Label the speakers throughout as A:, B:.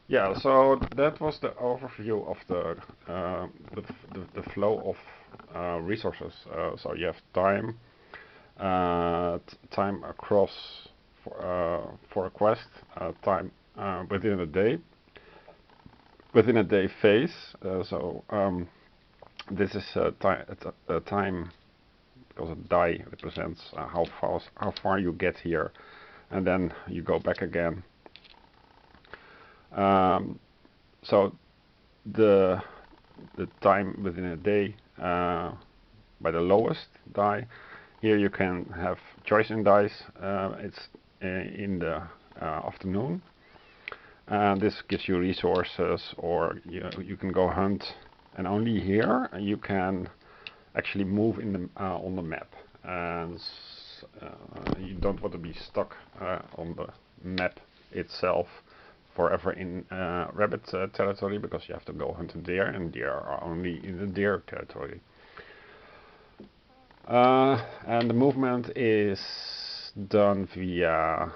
A: Yeah, so that was the overview of the flow of resources. So you have time, time across for a quest, time within a day phase. This is time because a die represents how far you get here, and then you go back again. So the time within a day by the lowest die. Here you can have choice in dice. It's in the afternoon, and this gives you resources, or you can go hunt. And only here you can actually move in the on the map, and you don't want to be stuck on the map itself forever in rabbit territory, because you have to go hunt a deer, and deer are only in the deer territory. And the movement is done via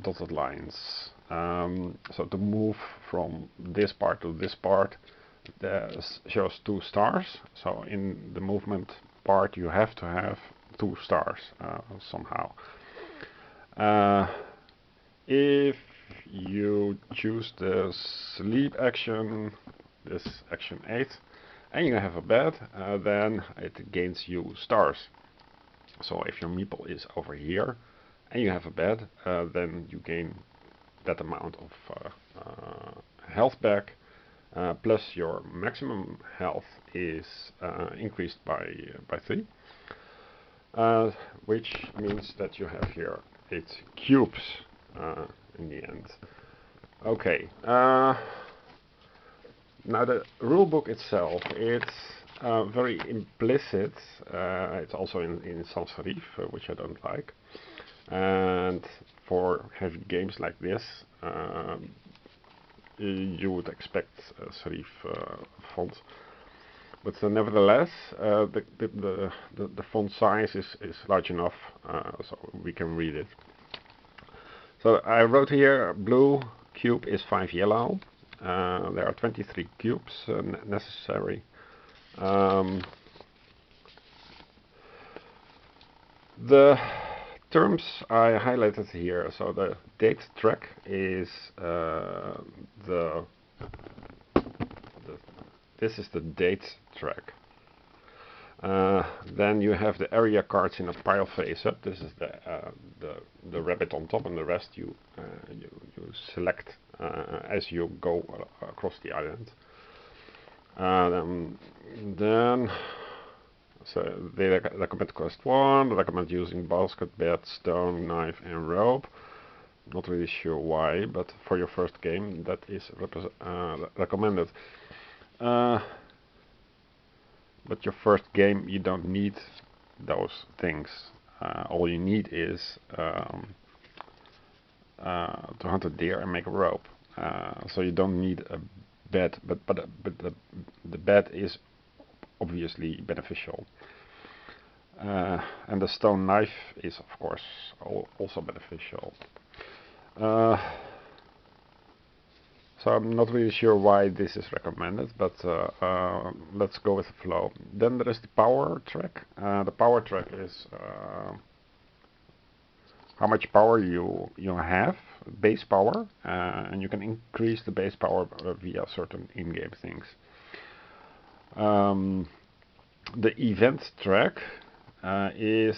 A: dotted lines. So to move from this part to this part, shows 2 stars. So in the movement part you have to have 2 stars somehow. If you choose the sleep action, this action 8, and you have a bed, then it gains you stars. So if your meeple is over here and you have a bed, then you gain that amount of health back, plus your maximum health is increased by 3, which means that you have here 8 cubes in the end. Okay. Now the rulebook itself, it's very implicit. It's also in sans serif, which I don't like. And for heavy games like this, you would expect serif font. But nevertheless, the font size is large enough, so we can read it. So I wrote here, blue cube is 5 yellow. There are 23 cubes necessary. The terms I highlighted here. So the date track is this is the date track. Then you have the area cards in a pile face up. This is the rabbit on top, and the rest you select as you go across the island. Then so they recommend quest 1. They recommend using basket, bed, stone, knife, and rope. Not really sure why, but for your first game that is recommended. But your first game, you don't need those things. All you need is to hunt a deer and make a rope. So you don't need a bed, but the bed is obviously beneficial. And the stone knife is of course also beneficial. So I'm not really sure why this is recommended, but let's go with the flow. Then there is the power track. The power track is how much power you have, base power, and you can increase the base power via certain in-game things. The event track is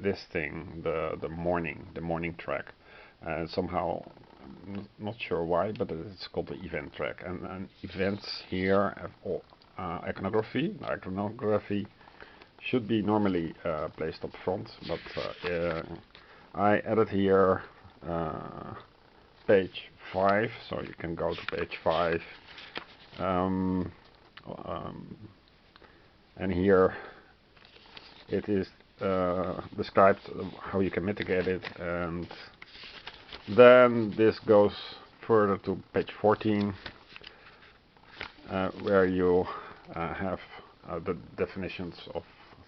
A: this thing, the morning track. Somehow, not sure why, but it's called the event track. And events here have all iconography. Iconography should be normally placed up front, but I added here page 5, so you can go to page 5. And here it is described how you can mitigate it, and then this goes further to page 14, where you have the definitions of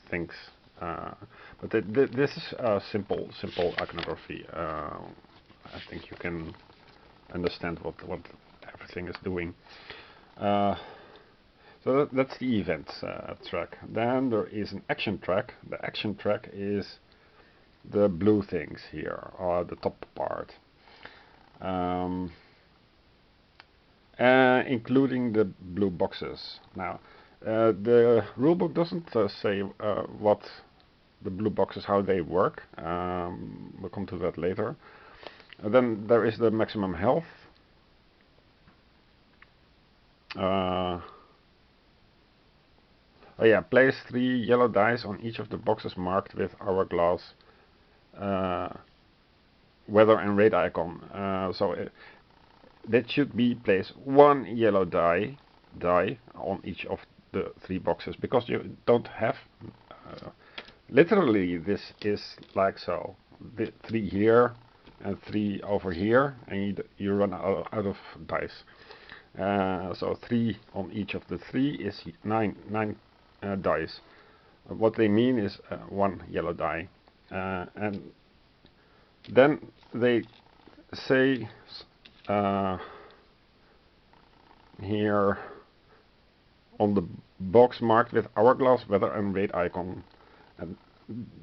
A: things But this is a simple iconography. I think you can understand what everything is doing. So that's the events track. Then there is an action track. The action track is the blue things here, or the top part, including the blue boxes. Now, the rulebook doesn't say what the blue boxes, how they work. We'll come to that later. Then there is the maximum health. Oh yeah, place 3 yellow dice on each of the boxes marked with hourglass, weather and rate icon. That should be place 1 yellow die on each of the 3 boxes, because you don't have literally this is like so, 3 here and 3 over here, and you run out of dice. So 3 on each of the 3 is 9 dice. What they mean is 1 yellow die, and then they say here on the box marked with hourglass, weather and rate icon, and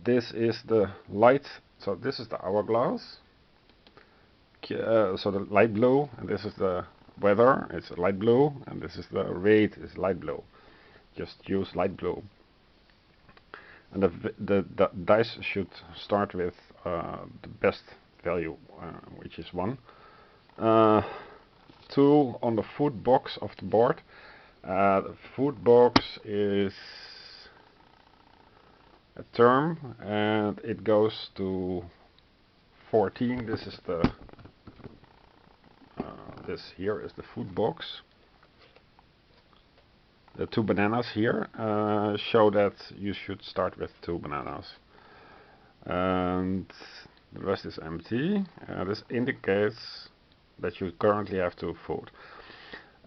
A: this is the light. So this is the hourglass, so the light blue, and this is the weather, it's light blue, and this is the rate, is light blue. Just use light blue. And the dice should start with the best value, which is 1. 2 on the food box of the board. The food box is a term, and it goes to 14. This is the this here is the food box. The 2 bananas here show that you should start with 2 bananas, and the rest is empty. This indicates that you currently have 2 food.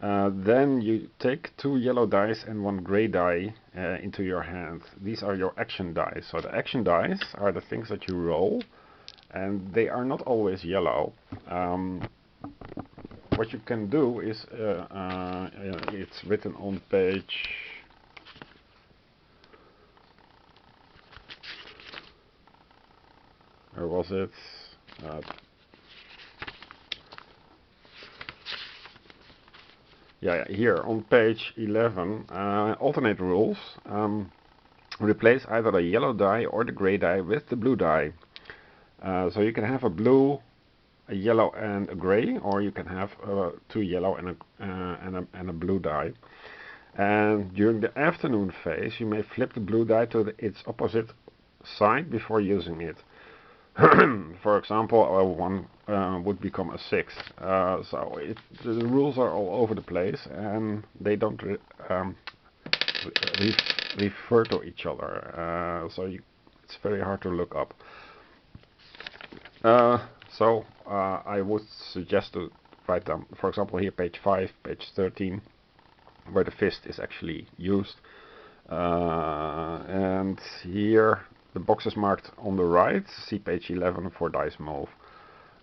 A: Then you take 2 yellow dice and 1 gray die into your hand. These are your action dice. So the action dice are the things that you roll, and they are not always yellow. What you can do is, it's written on page 11, alternate rules. Replace either the yellow die or the gray die with the blue die. So you can have a blue, a yellow and a gray, or you can have 2 yellow and a blue die. And during the afternoon phase, you may flip the blue die to its opposite side before using it. For example, 1 would become a 6. So the rules are all over the place, and they don't refer to each other. So it's very hard to look up. So I would suggest to write down, for example, here page 5, page 13, where the fist is actually used, and here the box is marked on the right. See page 11 for dice move.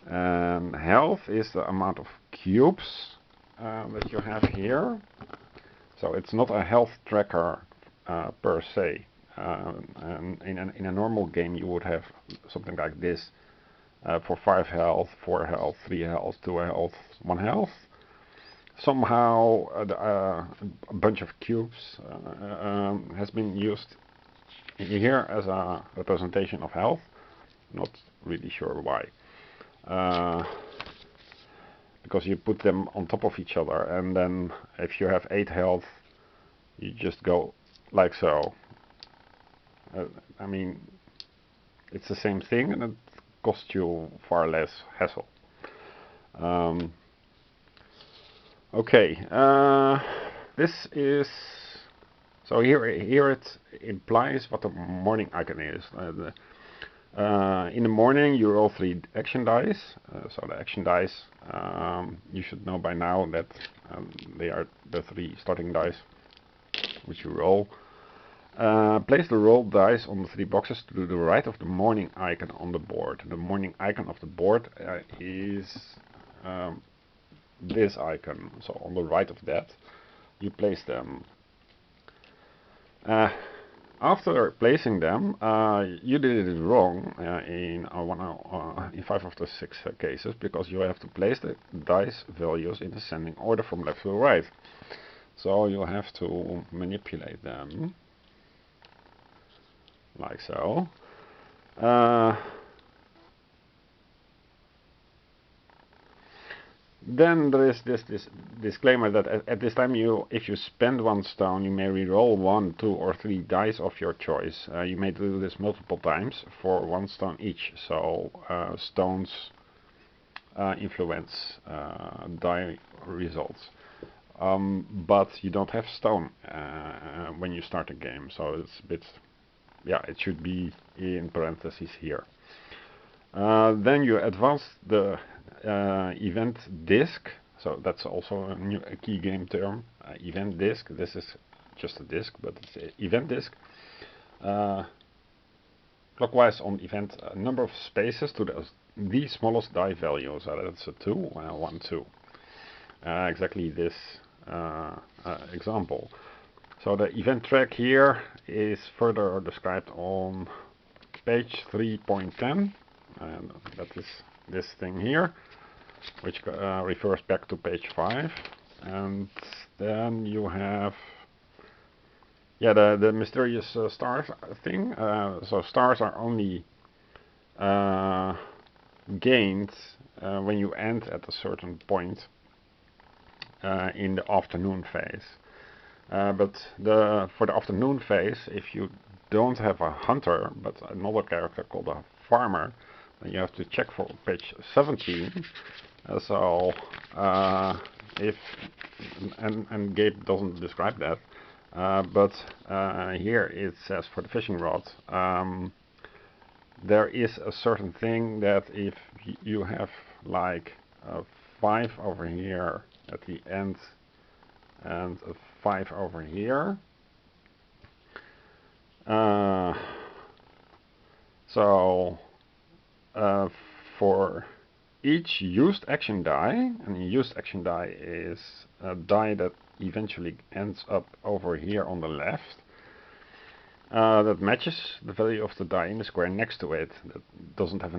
A: And health is the amount of cubes that you have here. So it's not a health tracker per se. And in a normal game you would have something like this. For 5 health, 4 health, 3 health, 2 health, 1 health. Somehow a bunch of cubes has been used here as a representation of health. Not really sure why. Because you put them on top of each other, and then if you have 8 health, you just go like so. I mean, it's the same thing, and it costs you far less hassle. Okay, this is, so here it implies what the morning icon is. In the morning you roll 3 action dice. So the action dice, you should know by now that they are the 3 starting dice which you roll. Place the rolled dice on the 3 boxes to the right of the morning icon on the board. The morning icon of the board is this icon. So on the right of that, you place them. After placing them, you did it wrong in 5 of the 6 cases, because you have to place the dice values in descending order from left to right. So you have to manipulate them like so. Then there is this disclaimer that at this time, if you spend 1 stone, you may reroll 1, 2, or 3 dice of your choice. You may do this multiple times for 1 stone each. So stones influence die results. But you don't have stone when you start a game, so it's a bit, yeah, it should be in parentheses here. Then you advance the event disk, so that's also a key game term. Event disk. This is just a disk, but it's an event disk. Clockwise on event number of spaces to the smallest die value. So that's a 2, 1, 2. Exactly this example. So the event track here is further described on page 3.10, and that is this thing here, which refers back to page 5. And then you have, yeah, the mysterious stars thing. So stars are only gained when you end at a certain point in the afternoon phase. But for the afternoon phase, if you don't have a hunter, but another character called a farmer, then you have to check for page 17. So if and Gabe doesn't describe that, but here it says for the fishing rod, there is a certain thing that if you have like 5 over here at the end and a 5 over here, so for each used action die, and a used action die is a die that eventually ends up over here on the left, that matches the value of the die in the square next to it, that doesn't have a